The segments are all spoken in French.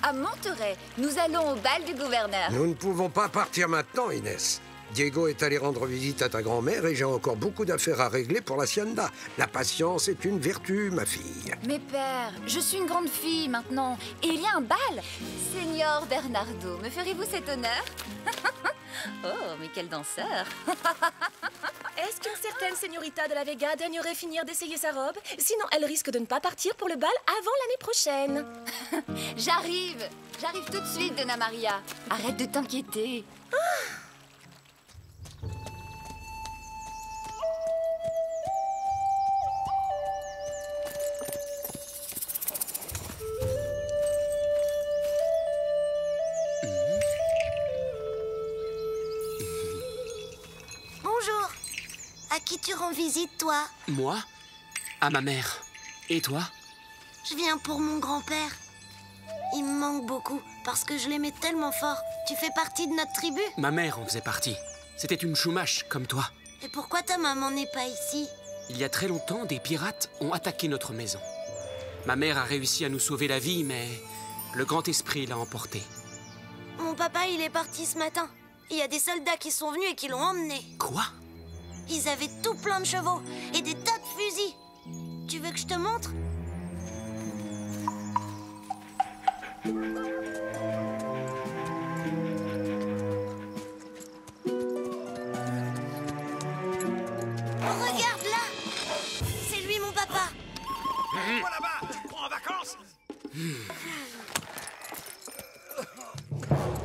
à Monterey. Nous allons au bal du gouverneur. Nous ne pouvons pas partir maintenant, Inès. Diego est allé rendre visite à ta grand-mère et j'ai encore beaucoup d'affaires à régler pour l'hacienda. La patience est une vertu, ma fille. Mais père, je suis une grande fille maintenant. Et il y a un bal. Seigneur Bernardo, me ferez-vous cet honneur? Oh, mais quel danseur. Est-ce qu'une certaine señorita de la Vega daignerait finir d'essayer sa robe? Sinon, elle risque de ne pas partir pour le bal avant l'année prochaine. J'arrive tout de suite, Donna Maria. Arrête de t'inquiéter. Bonjour. À qui tu rends visite, toi? Moi? À ma mère. Et toi? Je viens pour mon grand-père. Il me manque beaucoup, parce que je l'aimais tellement fort. Tu fais partie de notre tribu? Ma mère en faisait partie. C'était une Chumash, comme toi. Et pourquoi ta maman n'est pas ici? Il y a très longtemps, des pirates ont attaqué notre maison. Ma mère a réussi à nous sauver la vie, mais le grand esprit l'a emporté. Mon papa, il est parti ce matin. Il y a des soldats qui sont venus et qui l'ont emmené. Quoi? Ils avaient tout plein de chevaux et des tas de fusils. Tu veux que je te montre? Regarde là! C'est lui, mon papa. Moi là-bas, tu me prends en vacances?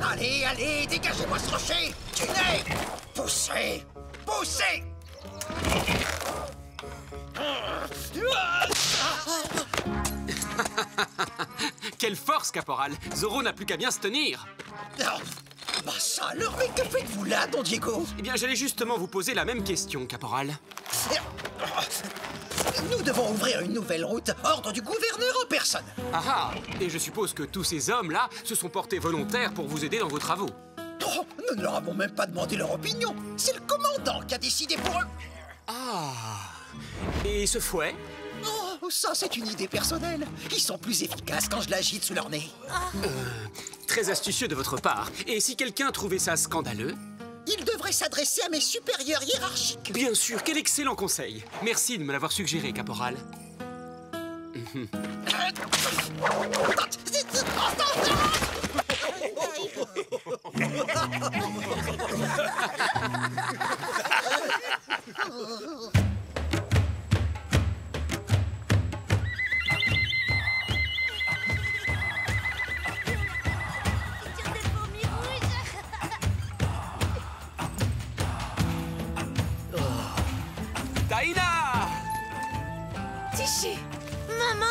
Allez, allez, dégagez-moi ce rocher! Tunnel! Poussez! Poussez! Quelle force, caporal! Zoro n'a plus qu'à bien se tenir! Oh, bah ça alors, mais que faites-vous là, Don Diego? Eh bien, j'allais justement vous poser la même question, caporal. Nous devons ouvrir une nouvelle route, ordre du gouverneur en personne. Ah ah! Et je suppose que tous ces hommes-là se sont portés volontaires pour vous aider dans vos travaux. Oh, nous ne leur avons même pas demandé leur opinion. C'est le commandant qui a décidé pour eux. Ah! Et ce fouet? Oh, ça c'est une idée personnelle. Ils sont plus efficaces quand je l'agite sous leur nez. Très astucieux de votre part. Et si quelqu'un trouvait ça scandaleux? Ils devraient s'adresser à mes supérieurs hiérarchiques. Bien sûr, quel excellent conseil. Merci de me l'avoir suggéré, caporal. Taïna! Tiché! Maman!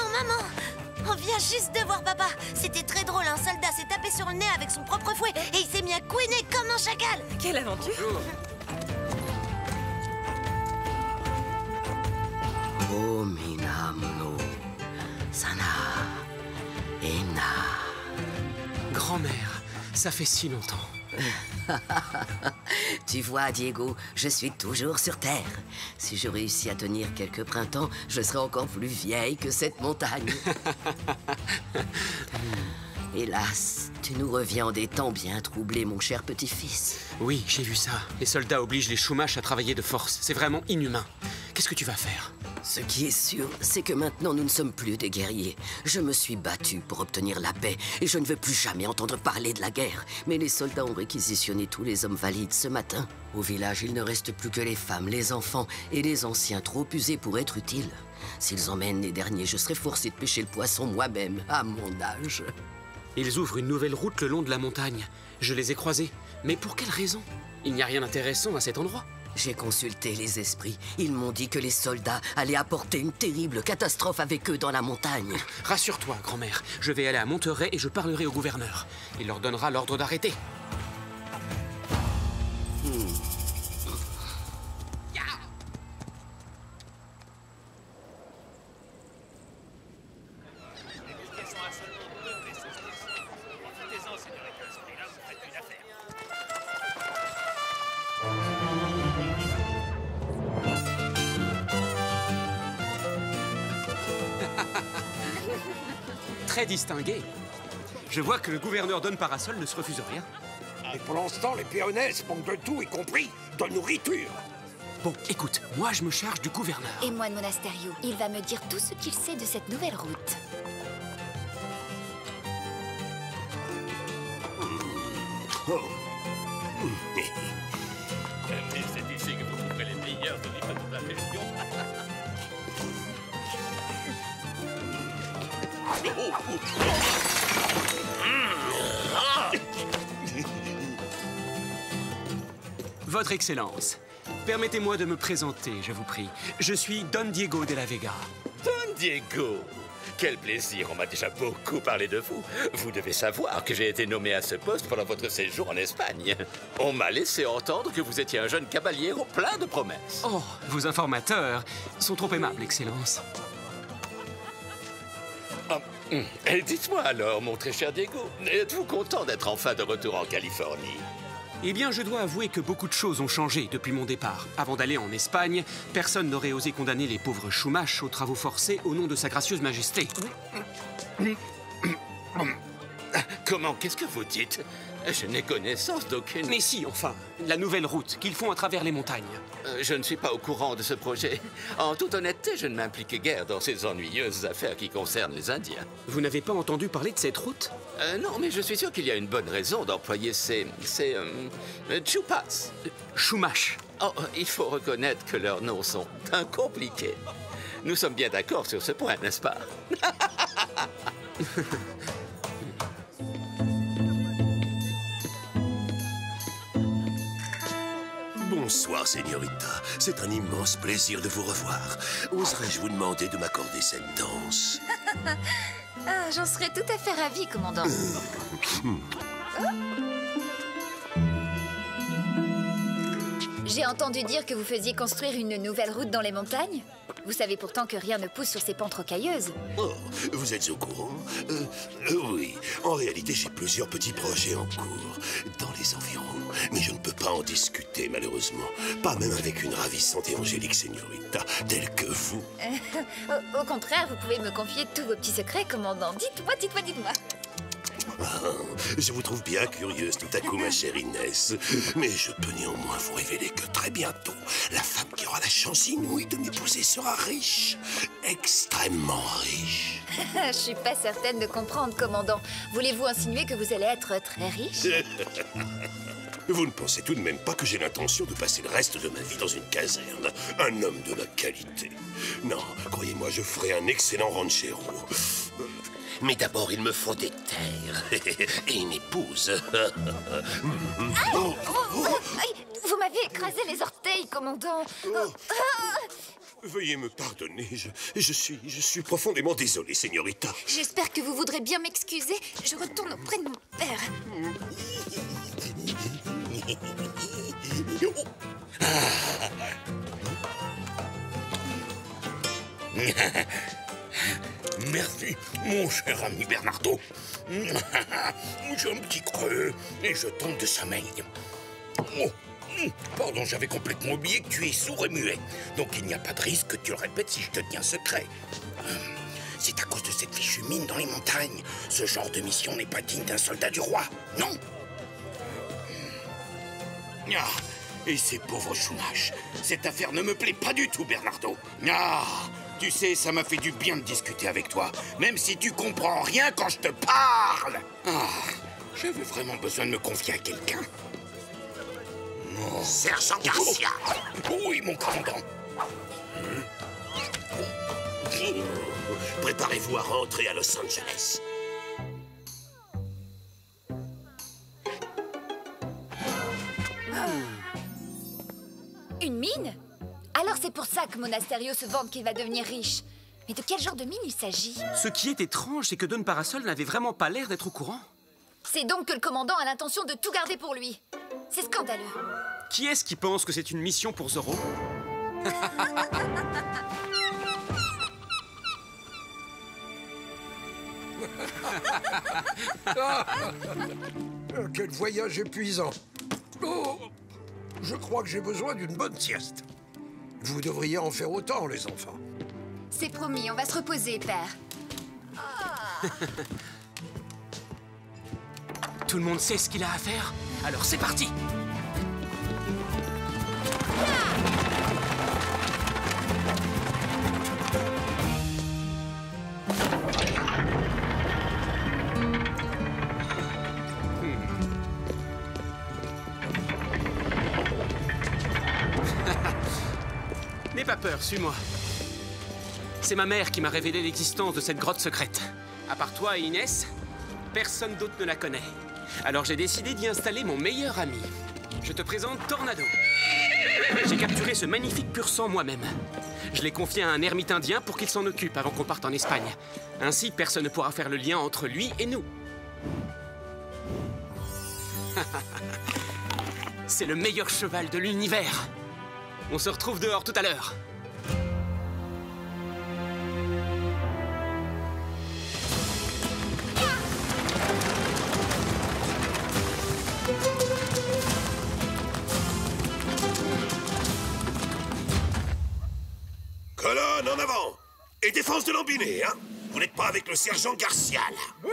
On vient juste de voir papa. C'était très drôle, un soldat s'est tapé sur le nez avec son propre fouet et il s'est mis à couiner comme un chacal. Quelle aventure! Oh Minamono, Sana, Ena. Grand-mère, ça fait si longtemps. Tu vois, Diego, je suis toujours sur Terre. Si je réussis à tenir quelques printemps, je serai encore plus vieille que cette montagne. Hélas, tu nous reviens en des temps bien troublés, mon cher petit-fils. Oui, j'ai vu ça. Les soldats obligent les Chumash à travailler de force. C'est vraiment inhumain. Qu'est-ce que tu vas faire? Ce qui est sûr, c'est que maintenant nous ne sommes plus des guerriers. Je me suis battu pour obtenir la paix et je ne veux plus jamais entendre parler de la guerre. Mais les soldats ont réquisitionné tous les hommes valides ce matin. Au village, il ne reste plus que les femmes, les enfants et les anciens trop usés pour être utiles. S'ils emmènent les derniers, je serai forcé de pêcher le poisson moi-même, à mon âge. Ils ouvrent une nouvelle route le long de la montagne. Je les ai croisés. Mais pour quelle raison? Il n'y a rien d'intéressant à cet endroit. J'ai consulté les esprits. Ils m'ont dit que les soldats allaient apporter une terrible catastrophe avec eux dans la montagne. Rassure-toi, grand-mère. Je vais aller à Monterey et je parlerai au gouverneur. Il leur donnera l'ordre d'arrêter. Très distingué. Je vois que le gouverneur Don Parasol ne se refuse rien. Et pour l'instant, les Péonaises manquent de tout, y compris de nourriture. Bon, écoute, moi je me charge du gouverneur. Et moi de Monasterio. Il va me dire tout ce qu'il sait de cette nouvelle route. Oh. C'est ici que vous trouverez les meilleurs olives de la région. Votre Excellence, permettez-moi de me présenter, je vous prie. Je suis Don Diego de la Vega. Don Diego! Quel plaisir, on m'a déjà beaucoup parlé de vous. Vous devez savoir que j'ai été nommé à ce poste pendant votre séjour en Espagne. On m'a laissé entendre que vous étiez un jeune caballero plein de promesses. Oh, vos informateurs sont trop aimables, Excellence. Dites-moi alors, mon très cher Diego, êtes-vous content d'être enfin de retour en Californie? Eh bien, je dois avouer que beaucoup de choses ont changé depuis mon départ. Avant d'aller en Espagne, personne n'aurait osé condamner les pauvres Chumash aux travaux forcés au nom de sa gracieuse majesté. Comment? Qu'est-ce que vous dites? Je n'ai connaissance d'aucune... Mais si, enfin, la nouvelle route qu'ils font à travers les montagnes. Je ne suis pas au courant de ce projet. En toute honnêteté, je ne m'implique guère dans ces ennuyeuses affaires qui concernent les Indiens. Vous n'avez pas entendu parler de cette route? Non, mais je suis sûr qu'il y a une bonne raison d'employer ces Chupas. Chumash. Oh, il faut reconnaître que leurs noms sont compliqués. Nous sommes bien d'accord sur ce point, n'est-ce pas? Bonsoir, Señorita. C'est un immense plaisir de vous revoir. Oserais-je vous demander de m'accorder cette danse? Ah, j'en serais tout à fait ravie, commandant. J'ai entendu dire que vous faisiez construire une nouvelle route dans les montagnes. Vous savez pourtant que rien ne pousse sur ces pentes rocailleuses. Oh, vous êtes au courant? Oui. En réalité, j'ai plusieurs petits projets en cours dans les environs. Mais je ne peux pas en discuter, malheureusement. Pas même avec une ravissante et angélique señorita telle que vous. Au contraire, vous pouvez me confier tous vos petits secrets, commandant. Dites-moi, dites-moi, dites-moi. Ah, je vous trouve bien curieuse tout à coup, ma chère Inès. Mais je peux néanmoins vous révéler que très bientôt, la femme qui aura la chance inouïe de m'épouser sera riche. Extrêmement riche. Je suis pas certaine de comprendre, commandant. Voulez-vous insinuer que vous allez être très riche? Vous ne pensez tout de même pas que j'ai l'intention de passer le reste de ma vie dans une caserne? Un homme de ma qualité. Non, croyez-moi, je ferai un excellent ranchero. Mais d'abord, il me faut des terres et une épouse. Vous m'avez écrasé les orteils, commandant. Veuillez me pardonner, je suis profondément désolé, señorita. J'espère que vous voudrez bien m'excuser. Je retourne auprès de mon père. Merci, mon cher ami Bernardo. J'ai un petit creux et je tombe de sommeil. Oh, pardon, j'avais complètement oublié que tu es sourd et muet. Donc il n'y a pas de risque que tu le répètes si je te dis un secret. C'est à cause de cette fichue mine dans les montagnes. Ce genre de mission n'est pas digne d'un soldat du roi, non? Ah, et ces pauvres Chumash. Cette affaire ne me plaît pas du tout, Bernardo. Ah, tu sais, ça m'a fait du bien de discuter avec toi, même si tu comprends rien quand je te parle. Ah, j'avais vraiment besoin de me confier à quelqu'un. Oh. Sergent Garcia. Oui, mon commandant. Préparez-vous à rentrer à Los Angeles. Une mine? Alors c'est pour ça que Monasterio se vante qu'il va devenir riche. Mais de quel genre de mine il s'agit? Ce qui est étrange, c'est que Don Parasol n'avait vraiment pas l'air d'être au courant. C'est donc que le commandant a l'intention de tout garder pour lui. C'est scandaleux. Qui est-ce qui pense que c'est une mission pour Zorro? Quel voyage épuisant. Oh, je crois que j'ai besoin d'une bonne sieste. Vous devriez en faire autant, les enfants. C'est promis, on va se reposer, père. Tout le monde sait ce qu'il a à faire? Alors c'est parti! N'aie pas peur, suis-moi. C'est ma mère qui m'a révélé l'existence de cette grotte secrète. À part toi et Inès, personne d'autre ne la connaît. Alors j'ai décidé d'y installer mon meilleur ami. Je te présente Tornado. J'ai capturé ce magnifique pur sang moi-même. Je l'ai confié à un ermite indien pour qu'il s'en occupe avant qu'on parte en Espagne. Ainsi, personne ne pourra faire le lien entre lui et nous. C'est le meilleur cheval de l'univers. On se retrouve dehors tout à l'heure. Colonne, en avant! Et défense de l'embiné, hein? Vous n'êtes pas avec le sergent Garcia, là? Oui!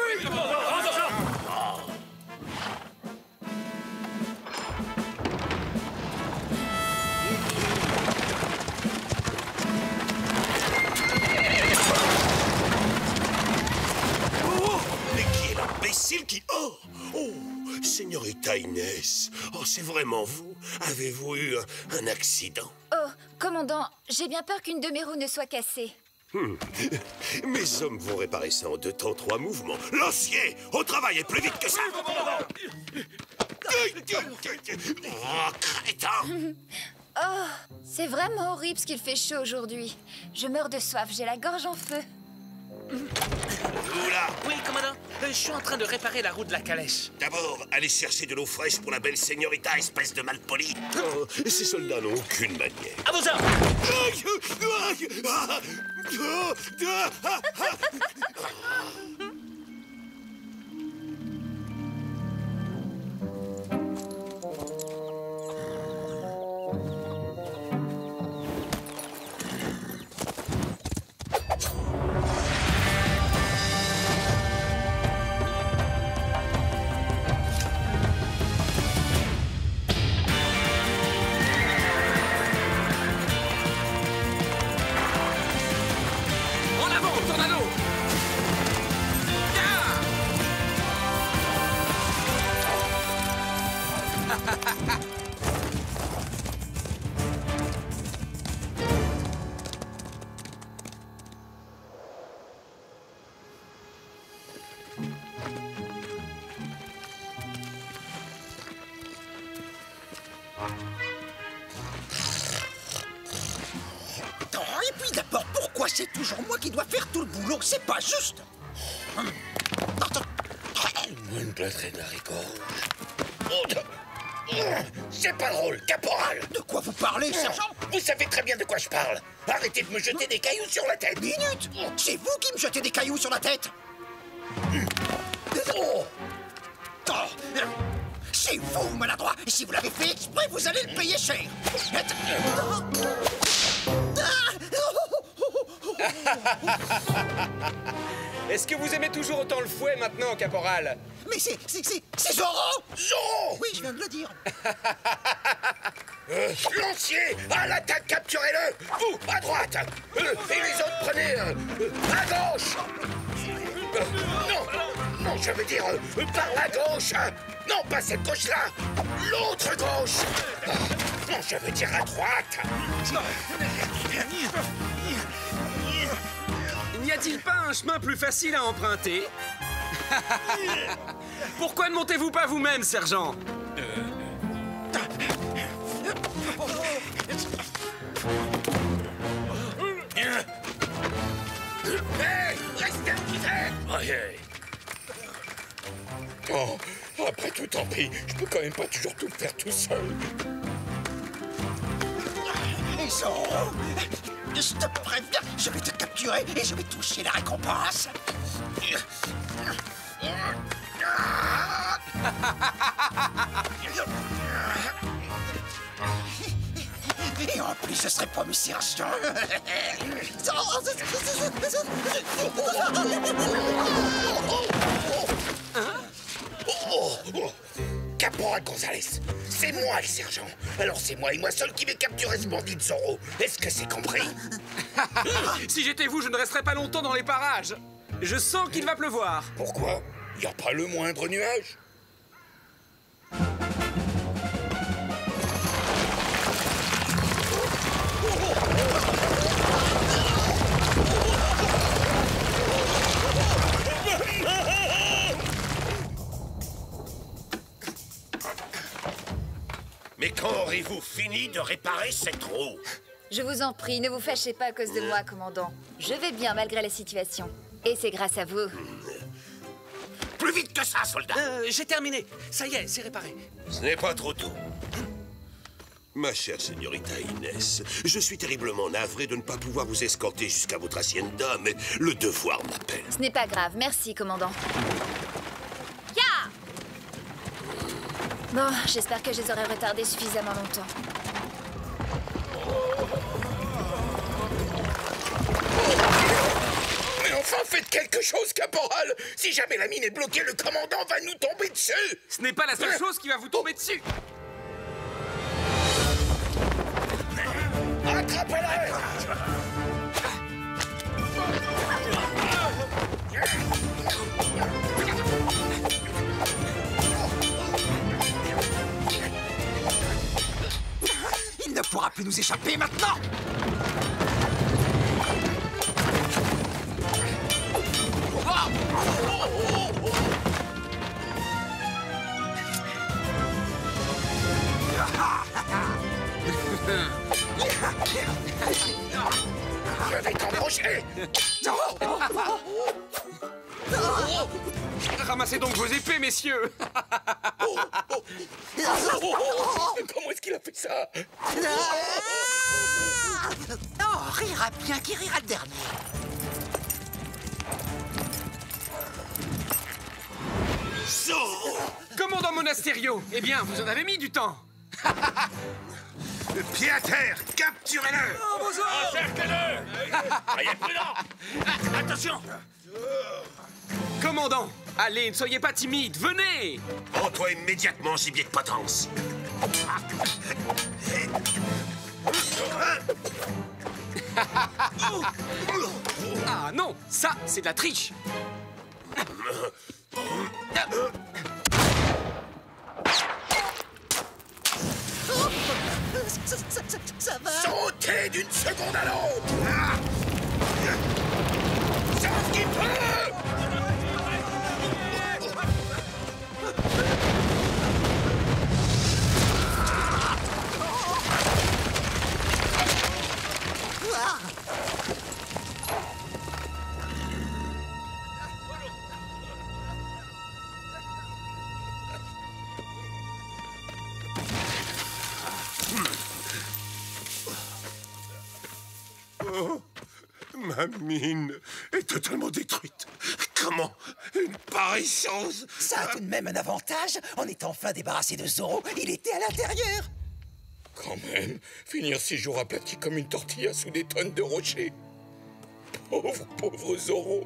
Mais qui est l'imbécile qui... Oh! Oh! Señorita Inès, oh, c'est vraiment vous? Avez-vous eu un accident? Oh, commandant, j'ai bien peur qu'une de mes roues ne soit cassée. Mes hommes vont réparer ça en 2 temps 3 mouvements. Lancier, au travail et plus vite que ça! Oh, crétin! Oh, c'est vraiment horrible ce qu'il fait chaud aujourd'hui. Je meurs de soif, j'ai la gorge en feu. Vous là! Oui, commandant. Je suis en train de réparer la roue de la calèche. D'abord, allez chercher de l'eau fraîche pour la belle señorita, espèce de malpoli. Oh, ces soldats n'ont aucune manière. À vos ordres! En avant, Tornado! Et puis d'abord, pourquoi c'est toujours moi qui dois faire tout le boulot? C'est pas juste. Une plâtrée d'haricots. C'est pas drôle, caporal! De quoi vous parlez, sergent? Vous savez très bien de quoi je parle. Arrêtez de me jeter des cailloux sur la tête. Minute! C'est vous qui me jetez des cailloux sur la tête! Oh. C'est vous, maladroit! Et si vous l'avez fait exprès, vous allez le payer cher! Est-ce que vous aimez toujours autant le fouet maintenant, caporal? Mais c'est Zorro! Zorro! Oui, je viens de le dire. Lancier! À l'attaque, capturez-le! Vous, à droite! Et les autres, prenez... à gauche! Non, je veux dire, par la gauche! Non, pas cette gauche-là! L'autre gauche! Non, je veux dire à droite! N'y a-t-il pas un chemin plus facile à emprunter? Pourquoi ne montez-vous pas vous-même, sergent? Hey, restez où vous êtes! Oh, après tout, tant pis. Je peux quand même pas toujours tout faire tout seul. Et Zorro, je te préviens, je vais te capturer et je vais toucher la récompense. Et en plus, je serai promu sergent. caporal Gonzalez. C'est moi le sergent. Alors c'est moi et moi seul qui vais capturer ce bandit de Zorro. Est-ce que c'est compris? Si j'étais vous, je ne resterais pas longtemps dans les parages. Je sens qu'il va pleuvoir. Pourquoi? Y a pas le moindre nuage? Mais quand aurez-vous fini de réparer cette roue? Je vous en prie, ne vous fâchez pas à cause de moi, commandant. Je vais bien malgré la situation. Et c'est grâce à vous. Plus vite que ça, soldat! J'ai terminé. Ça y est, c'est réparé. Ce n'est pas trop tôt. Ma chère señorita Inès, je suis terriblement navré de ne pas pouvoir vous escorter jusqu'à votre hacienda, mais le devoir m'appelle. Ce n'est pas grave, merci, commandant. Ya! Bon, j'espère que je les aurai retardés suffisamment longtemps. Mais enfin, faites quelque chose, caporal! Si jamais la mine est bloquée, le commandant va nous tomber dessus! Ce n'est pas la seule chose qui va vous tomber dessus. Attrapez-le! Il ne pourra plus nous échapper maintenant! Je vais t'embaucher! Ramassez donc vos épées, messieurs. Comment est-ce qu'il a fait ça? Oh, rira bien qui rira le dernier. Commandant Monasterio, eh bien, vous en avez mis du temps. Pied à terre, capturez-le! Encerclez-le! Soyez prudent! Attention! Commandant, allez, ne soyez pas timide, venez. Rends-toi immédiatement, gibier de potence. Ah non, ça, c'est de la triche. Ça va? Sautez d'une seconde à l'autre! Sauf qu'il peut! Oh, ma mine est totalement détruite. Comment une pareille chose? Ça a tout de même un avantage. On est enfin débarrassé de Zorro. Il était à l'intérieur. Quand même, finir 6 jours aplati comme une tortilla sous des tonnes de rochers. Pauvre, pauvre Zorro.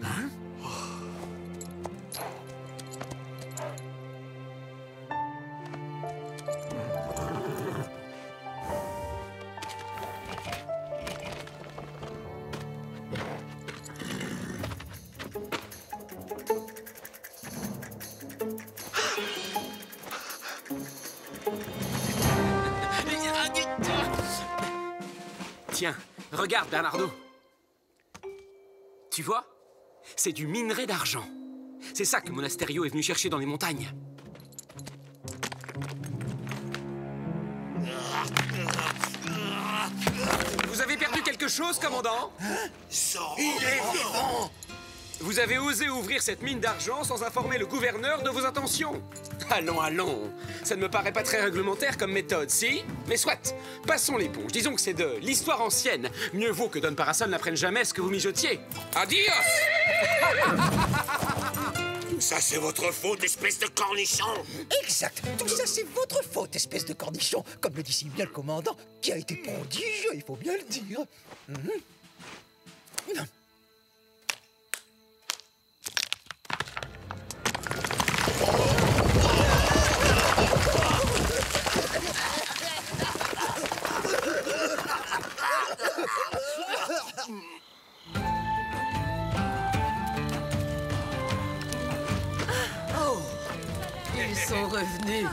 Hein? Tiens, regarde, Bernardo. Tu vois? C'est du minerai d'argent. C'est ça que Monasterio est venu chercher dans les montagnes. Vous avez perdu quelque chose, commandant? Il est vivant! Vous avez osé ouvrir cette mine d'argent sans informer le gouverneur de vos intentions. Allons, allons. Ça ne me paraît pas très réglementaire comme méthode, si? Mais soit, passons l'éponge. Disons que c'est de l'histoire ancienne. Mieux vaut que Don Parasol n'apprenne jamais ce que vous mijotiez. Adios! Ça, c'est votre faute, espèce de cornichon! Exact. Tout ça, c'est votre faute, espèce de cornichon. Comme le dit si bien le commandant, qui a été prodigieux, il faut bien le dire. revenu.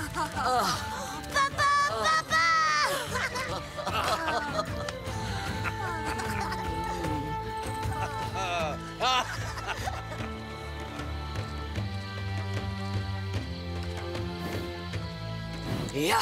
Ya